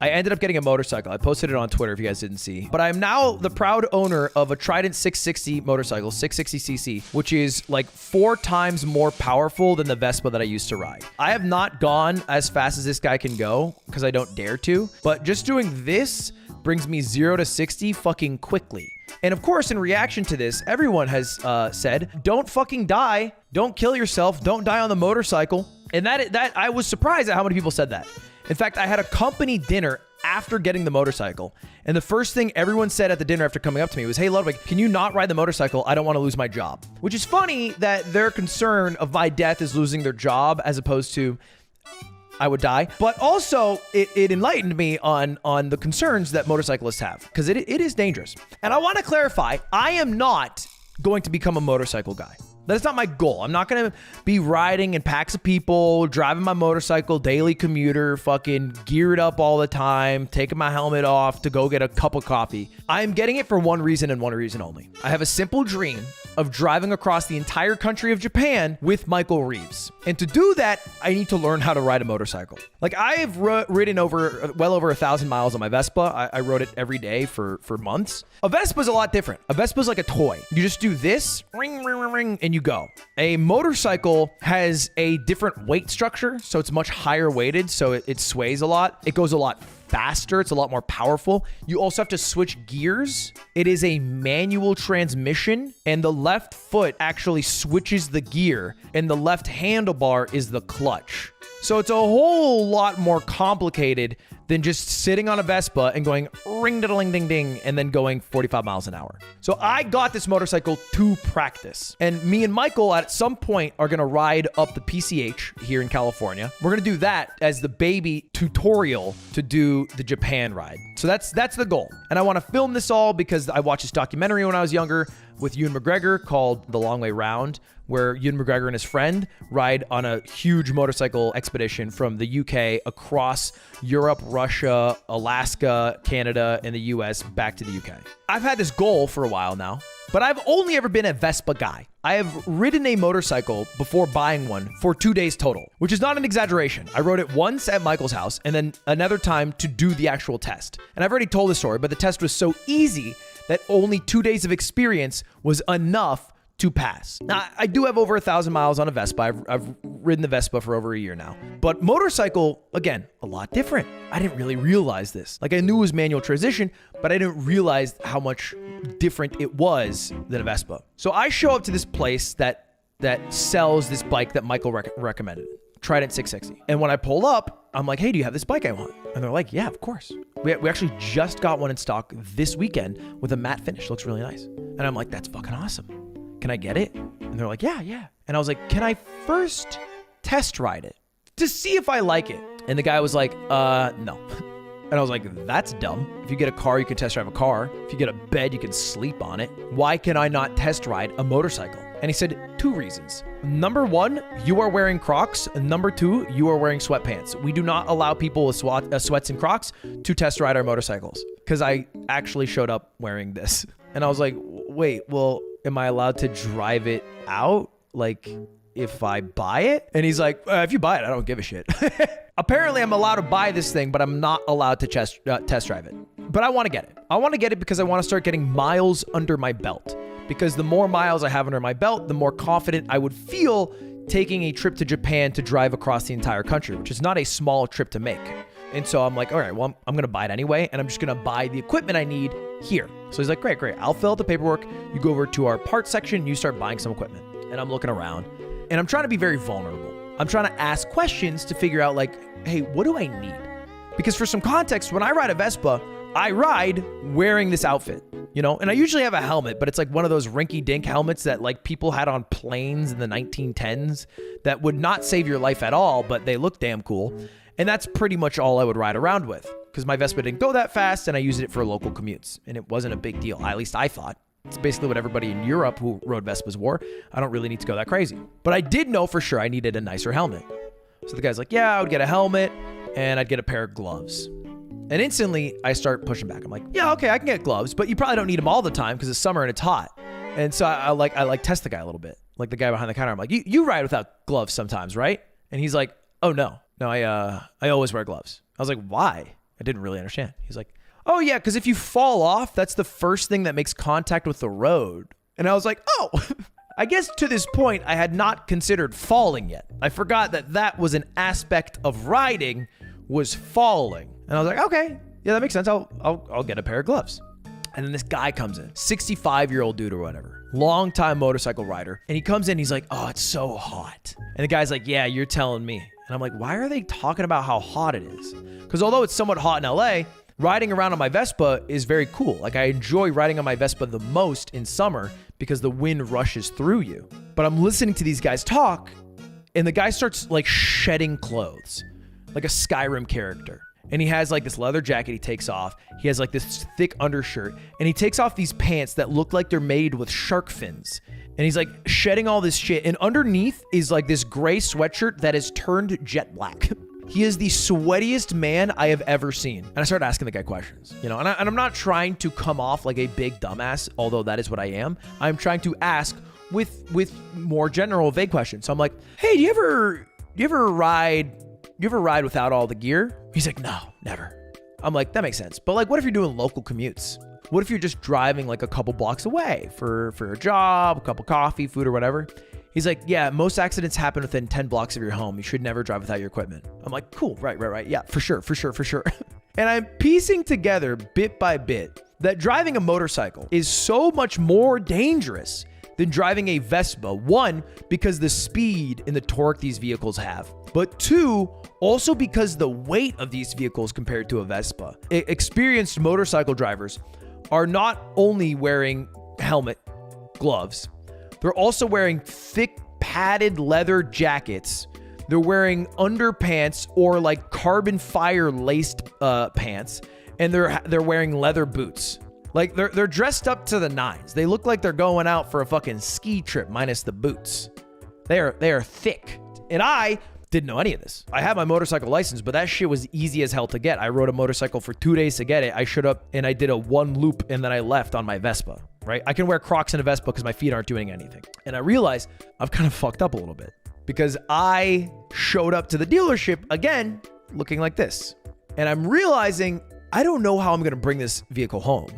I ended up getting a motorcycle. I posted it on Twitter if you guys didn't see. But I'm now the proud owner of a Trident 660 motorcycle, 660cc, which is like 4 times more powerful than the Vespa that I used to ride. I have not gone as fast as this guy can go because I don't dare to, but just doing this brings me 0 to 60 fucking quickly. And of course, in reaction to this, everyone has said, don't fucking die. Don't kill yourself. Don't die on the motorcycle. And that I was surprised at how many people said that. In fact, I had a company dinner after getting the motorcycle. And the first thing everyone said at the dinner after coming up to me was, hey, Ludwig, can you not ride the motorcycle? I don't want to lose my job. Which is funny that their concern of my death is losing their job as opposed to I would die. But also, it enlightened me on the concerns that motorcyclists have, because it is dangerous. And I want to clarify, I am not going to become a motorcycle guy. That's not my goal. I'm not going to be riding in packs of people, driving my motorcycle, daily commuter, fucking geared up all the time, taking my helmet off to go get a cup of coffee. I'm getting it for one reason and one reason only. I have a simple dream of driving across the entire country of Japan with Michael Reeves. And to do that, I need to learn how to ride a motorcycle. Like, I have ridden well over 1,000 miles on my Vespa. I rode it every day for months. A Vespa is a lot different. A Vespa is like a toy. You just do this, ring, ring, ring, ring, and you go. A motorcycle has a different weight structure, so it's much higher weighted, so it sways a lot. It goes a lot faster. It's a lot more powerful. You also have to switch gears. It is a manual transmission, and the left foot actually switches the gear, and the left handlebar is the clutch. So it's a whole lot more complicated than just sitting on a Vespa and going ring-da-ding-ding-ding and then going 45 miles an hour. So I got this motorcycle to practice. And me and Michael at some point are going to ride up the PCH here in California. We're going to do that as the baby tutorial to do the Japan ride. So that's the goal. And I want to film this all because I watched this documentary when I was younger with Ewan McGregor called The Long Way Round, where Ewan McGregor and his friend ride on a huge motorcycle expedition from the UK across Europe, Russia, Alaska, Canada, and the US back to the UK. I've had this goal for a while now, but I've only ever been a Vespa guy. I have ridden a motorcycle before buying one for 2 days total, which is not an exaggeration. I rode it once at Michael's house and then another time to do the actual test. And I've already told the story, but the test was so easy that only 2 days of experience was enough to pass. Now, I do have over 1,000 miles on a Vespa. I've ridden the Vespa for over a year now. But motorcycle, again, a lot different. I didn't really realize this. Like, I knew it was manual transition, but I didn't realize how much different it was than a Vespa. So I show up to this place that sells this bike that Michael recommended, Trident 660. And when I pull up, I'm like, hey, do you have this bike I want? And they're like, yeah, of course. We actually just got one in stock this weekend with a matte finish. Looks really nice. And I'm like, that's fucking awesome. Can I get it? And they're like, yeah. And I was like, can I first test ride it to see if I like it? And the guy was like, no. And I was like, that's dumb. If you get a car, you can test drive a car. If you get a bed, you can sleep on it. Why can I not test ride a motorcycle? And he said 2 reasons. Number 1, you are wearing Crocs. Number 2, you are wearing sweatpants. We do not allow people with sweats and Crocs to test ride our motorcycles. Because I actually showed up wearing this. And I was like, wait, well, am I allowed to drive it out? Like, if I buy it? And he's like, if you buy it, I don't give a shit. Apparently, I'm allowed to buy this thing, but I'm not allowed to test drive it. But I want to get it. I want to get it because I want to start getting miles under my belt. Because the more miles I have under my belt, the more confident I would feel taking a trip to Japan to drive across the entire country, which is not a small trip to make. And so I'm like, all right, well, I'm going to buy it anyway. And I'm just going to buy the equipment I need here. So he's like, great. I'll fill out the paperwork. You go over to our parts section and you start buying some equipment. And I'm looking around and I'm trying to be very vulnerable. I'm trying to ask questions to figure out like, hey, what do I need? Because for some context, when I ride a Vespa, I ride wearing this outfit, you know, and I usually have a helmet, but it's like one of those rinky-dink helmets that like people had on planes in the 1910s that would not save your life at all, but they look damn cool. And that's pretty much all I would ride around with because my Vespa didn't go that fast and I used it for local commutes and it wasn't a big deal. At least I thought. It's basically what everybody in Europe who rode Vespas wore. I don't really need to go that crazy. But I did know for sure I needed a nicer helmet. So the guy's like, yeah, I would get a helmet and I'd get a pair of gloves. And instantly I start pushing back. I'm like, yeah, okay, I can get gloves, but you probably don't need them all the time because it's summer and it's hot. And so I test the guy a little bit. Like the guy behind the counter, I'm like, you ride without gloves sometimes, right? And he's like, oh no, I always wear gloves. I was like, why? I didn't really understand. He's like, oh yeah, because if you fall off, that's the first thing that makes contact with the road. And I was like, oh, I guess to this point, I had not considered falling yet. I forgot that that was an aspect of riding, was falling. And I was like, okay, yeah, that makes sense. I'll get a pair of gloves. And then this guy comes in, 65-year-old dude or whatever, long-time motorcycle rider. And he comes in, he's like, oh, it's so hot. And the guy's like, yeah, you're telling me. And I'm like, why are they talking about how hot it is? Because although it's somewhat hot in LA, riding around on my Vespa is very cool. Like, I enjoy riding on my Vespa the most in summer because the wind rushes through you. But I'm listening to these guys talk, and the guy starts like shedding clothes, like a Skyrim character. And he has like this leather jacket he takes off. He has like this thick undershirt, and he takes off these pants that look like they're made with shark fins. And he's like shedding all this shit. And underneath is like this gray sweatshirt that is turned jet black. He is the sweatiest man I have ever seen. And I started asking the guy questions, you know, and I'm not trying to come off like a big dumbass, although that is what I am. I'm trying to ask with more general vague questions. So I'm like, hey, do you ever ride without all the gear? He's like, no, never. I'm like, that makes sense. But like, what if you're doing local commutes? What if you're just driving like a couple blocks away for a job, a cup of coffee, food or whatever? He's like, yeah, most accidents happen within 10 blocks of your home. You should never drive without your equipment. I'm like, cool, right. Yeah, for sure. And I'm piecing together bit by bit that driving a motorcycle is so much more dangerous than driving a Vespa. One, because the speed and the torque these vehicles have. But two, also because the weight of these vehicles compared to a Vespa. Experienced motorcycle drivers are not only wearing helmet, gloves, they're also wearing thick padded leather jackets. They're wearing underpants or like carbon fiber laced pants, and they're wearing leather boots. Like they're dressed up to the nines. They look like they're going out for a fucking ski trip minus the boots. They are thick. And I didn't know any of this. I have my motorcycle license, but that shit was easy as hell to get. I rode a motorcycle for 2 days to get it. I showed up and I did a 1 loop and then I left on my Vespa, right? I can wear Crocs in a Vespa because my feet aren't doing anything. And I realized I've kind of fucked up a little bit because I showed up to the dealership again, looking like this. And I'm realizing I don't know how I'm going to bring this vehicle home,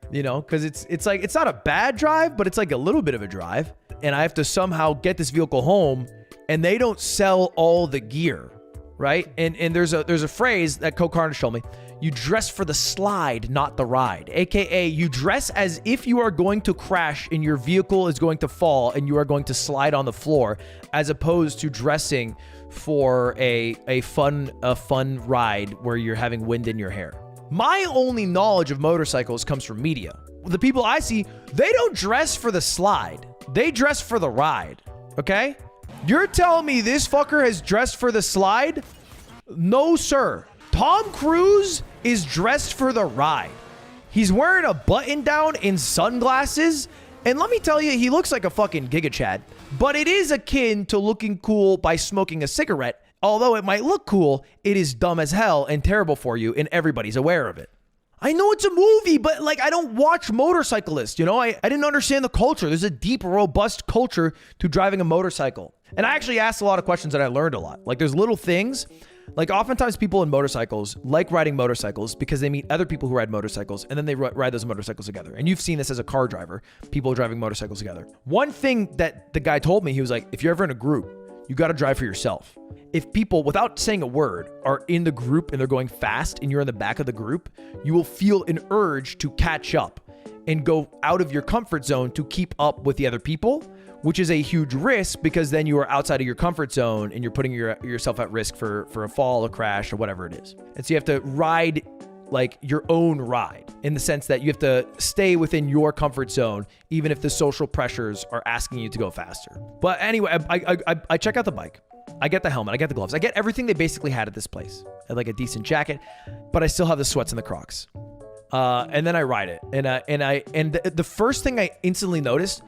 you know, because it's like, it's not a bad drive, but it's like a little bit of a drive. And I have to somehow get this vehicle home, and they don't sell all the gear, right? And there's a phrase that Coke Carnage told me: you dress for the slide, not the ride. AKA, you dress as if you are going to crash and your vehicle is going to fall and you are going to slide on the floor, as opposed to dressing for a fun ride where you're having wind in your hair. My only knowledge of motorcycles comes from media. The people I see, they don't dress for the slide. They dress for the ride, okay? You're telling me this fucker has dressed for the slide? No, sir. Tom Cruise is dressed for the ride. He's wearing a button down and sunglasses. And let me tell you, he looks like a fucking Giga Chad. But it is akin to looking cool by smoking a cigarette. Although it might look cool, it is dumb as hell and terrible for you, and everybody's aware of it. I know it's a movie, but like, I don't watch motorcyclists, you know? I didn't understand the culture. There's a deep, robust culture to driving a motorcycle. And I actually asked a lot of questions and I learned a lot. Like, there's little things, like oftentimes people in motorcycles like riding motorcycles because they meet other people who ride motorcycles and then they ride those motorcycles together. And you've seen this as a car driver, people driving motorcycles together. One thing that the guy told me, he was like, if you're ever in a group, you got to drive for yourself. If people, without saying a word, are in the group and they're going fast and you're in the back of the group, you will feel an urge to catch up and go out of your comfort zone to keep up with the other people, which is a huge risk because then you are outside of your comfort zone and you're putting yourself at risk for a fall, a crash, or whatever it is. And so you have to ride like your own ride in the sense that you have to stay within your comfort zone, even if the social pressures are asking you to go faster. But anyway, I check out the bike. I get the helmet. I get the gloves. I get everything they basically had at this place. I had like a decent jacket, but I still have the sweats and the Crocs. And then I ride it. And the first thing I instantly noticed,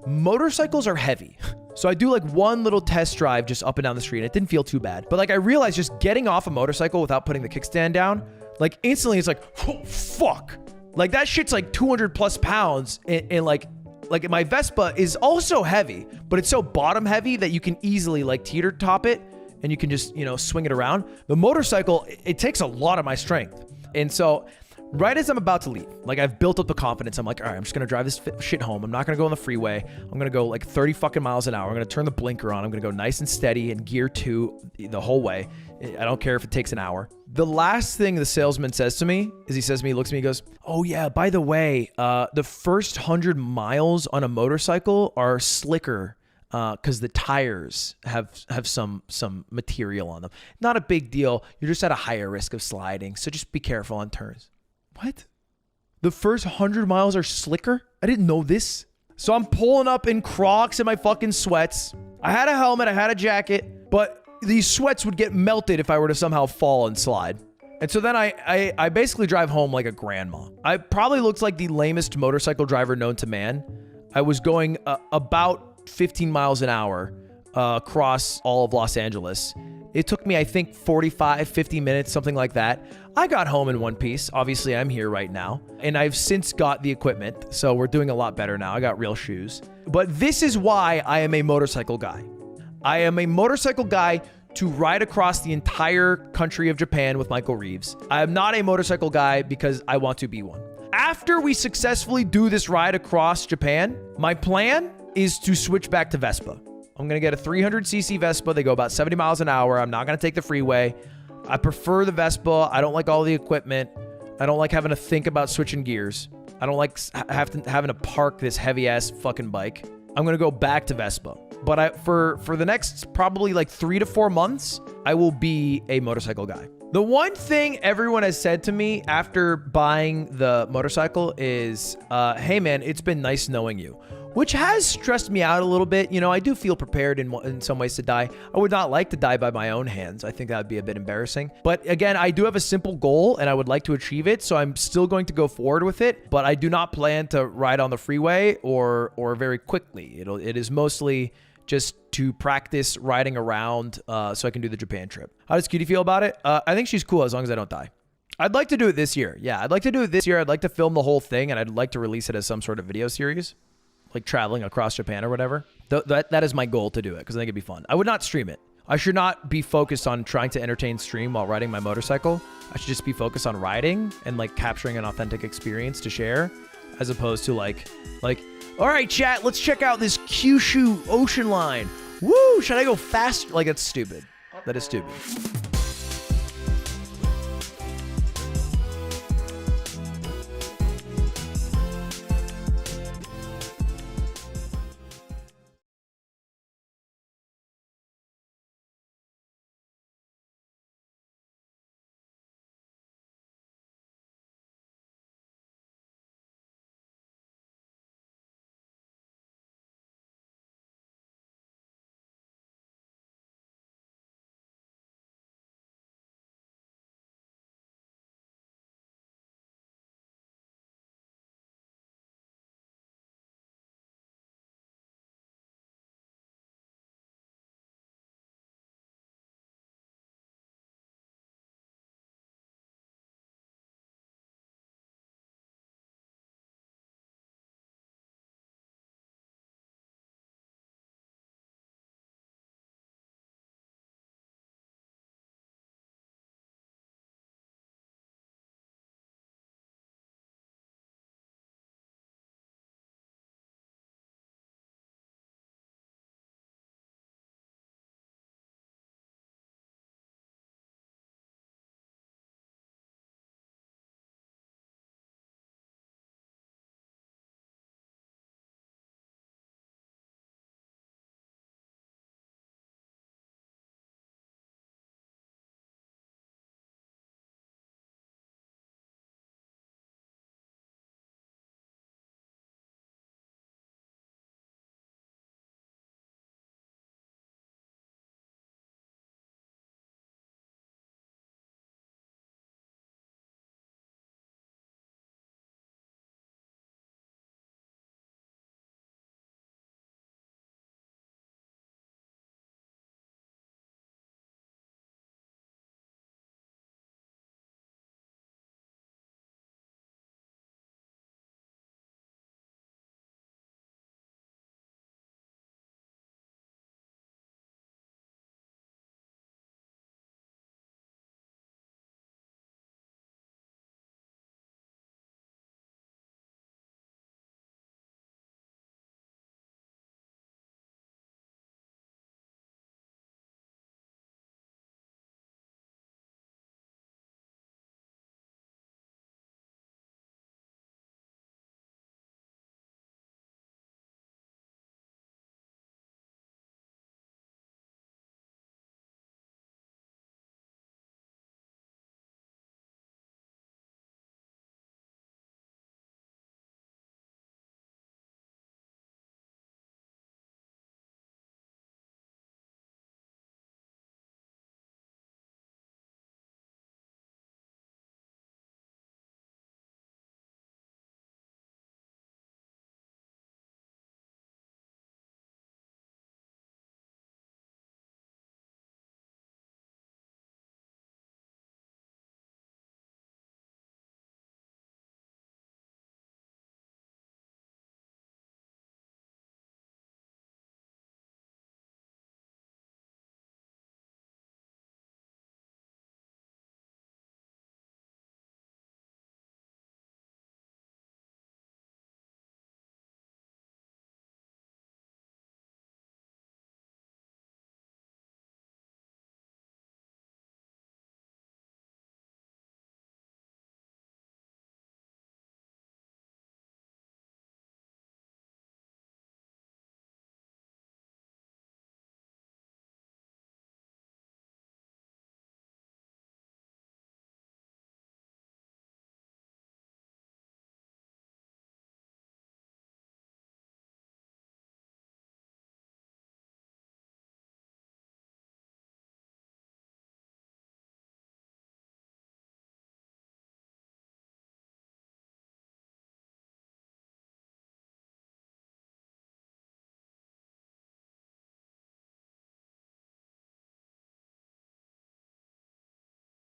motorcycles are heavy. So I do like one little test drive just up and down the street, and it didn't feel too bad. But like, I realized just getting off a motorcycle without putting the kickstand down, like instantly it's like, oh, fuck. Like that shit's like 200 plus pounds. And like my Vespa is also heavy, but it's so bottom heavy that you can easily like teeter top it and you can just, you know, swing it around. The motorcycle, it takes a lot of my strength. And so right as I'm about to leave, like I've built up the confidence. I'm like, all right, I'm just going to drive this shit home. I'm not going to go on the freeway. I'm going to go like 30 fucking miles an hour. I'm going to turn the blinker on. I'm going to go nice and steady in gear 2 the whole way. I don't care if it takes an hour. The last thing the salesman says to me is he says to me, he looks at me, he goes, oh yeah, by the way, the first 100 miles on a motorcycle are slicker because the tires have some material on them. Not a big deal. You're just at a higher risk of sliding. So just be careful on turns. What? The first 100 miles are slicker? I didn't know this. So I'm pulling up in Crocs and my fucking sweats. I had a helmet, I had a jacket, but these sweats would get melted if I were to somehow fall and slide. And so then I basically drive home like a grandma. I probably looked like the lamest motorcycle driver known to man. I was going about 15 miles an hour across all of Los Angeles. It took me, I think, 45, 50 minutes, something like that. I got home in one piece. Obviously, I'm here right now. And I've since got the equipment, so we're doing a lot better now. I got real shoes. But this is why I am a motorcycle guy. I am a motorcycle guy to ride across the entire country of Japan with Michael Reeves. I am not a motorcycle guy because I want to be one. After we successfully do this ride across Japan, my plan is to switch back to Vespa. I'm going to get a 300cc Vespa. They go about 70 miles an hour. I'm not going to take the freeway. I prefer the Vespa. I don't like all the equipment. I don't like having to think about switching gears. I don't like having to park this heavy ass fucking bike. I'm going to go back to Vespa. But for the next probably like 3 to 4 months, I will be a motorcycle guy. The one thing everyone has said to me after buying the motorcycle is, hey man, it's been nice knowing you. Which has stressed me out a little bit. You know, I do feel prepared in some ways to die. I would not like to die by my own hands. I think that would be a bit embarrassing. But again, I do have a simple goal and I would like to achieve it. So I'm still going to go forward with it. But I do not plan to ride on the freeway or very quickly. It is mostly just to practice riding around so I can do the Japan trip. How does Cutie feel about it? I think she's cool as long as I don't die. I'd like to do it this year. Yeah, I'd like to do it this year. I'd like to film the whole thing and I'd like to release it as some sort of video series. Like traveling across Japan or whatever. That is my goal to do it because I think it'd be fun. I would not stream it. I should not be focused on trying to entertain stream while riding my motorcycle. I should just be focused on riding and like capturing an authentic experience to share as opposed to like, all right, chat, let's check out this Kyushu ocean line. Woo, should I go fast? Like, that's stupid. That is stupid.